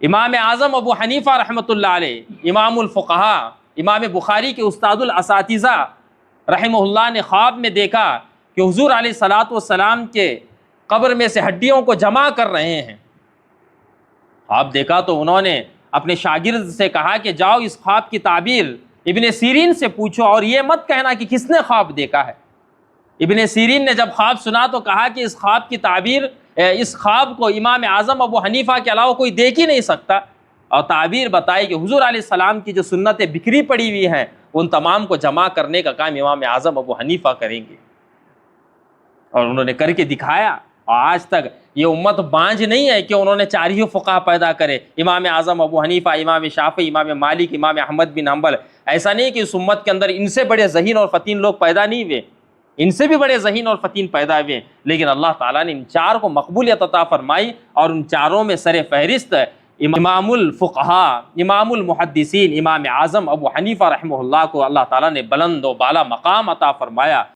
امام اعظم ابو حنیفہ رحمۃ اللہ علیہ، امام الفقہا، امام بخاری کے استاد الاساتذہ رحمہ اللہ نے خواب میں دیکھا کہ حضور علیہ الصلاۃ والسلام کے قبر میں سے ہڈیوں کو جمع کر رہے ہیں۔ خواب دیکھا تو انہوں نے اپنے شاگرد سے کہا کہ جاؤ اس خواب کی تعبیر ابن سیرین سے پوچھو، اور یہ مت کہنا کہ کس نے خواب دیکھا ہے۔ ابن سیرین نے جب خواب سنا تو کہا کہ اس خواب کی تعبیر، اس خواب کو امام اعظم ابو حنیفہ کے علاوہ کوئی دیکھ ہی نہیں سکتا، اور تعبیر بتائی کہ حضور علیہ السلام کی جو سنتیں بکھری پڑی ہوئی ہیں ان تمام کو جمع کرنے کا کام امام اعظم ابو حنیفہ کریں گے، اور انہوں نے کر کے دکھایا۔ اور آج تک یہ امت بانج نہیں ہے کہ انہوں نے 4 ہی فقہا پیدا کرے، امام اعظم ابو حنیفہ، امام شافعی، امام مالک، امام احمد بن حنبل۔ ایسا نہیں کہ اس امت کے اندر ان سے بڑے ذہین اور فتین لوگ پیدا نہیں ہوئے، ان سے بھی بڑے ذہین اور فتین پیدا ہوئے، لیکن اللہ تعالیٰ نے ان 4 کو مقبولیت عطا فرمائی، اور ان 4 میں سر فہرست امام الفقہا، امام المحدثین، امام اعظم ابو حنیفہ رحمہ اللہ کو اللہ تعالیٰ نے بلند و بالا مقام عطا فرمایا۔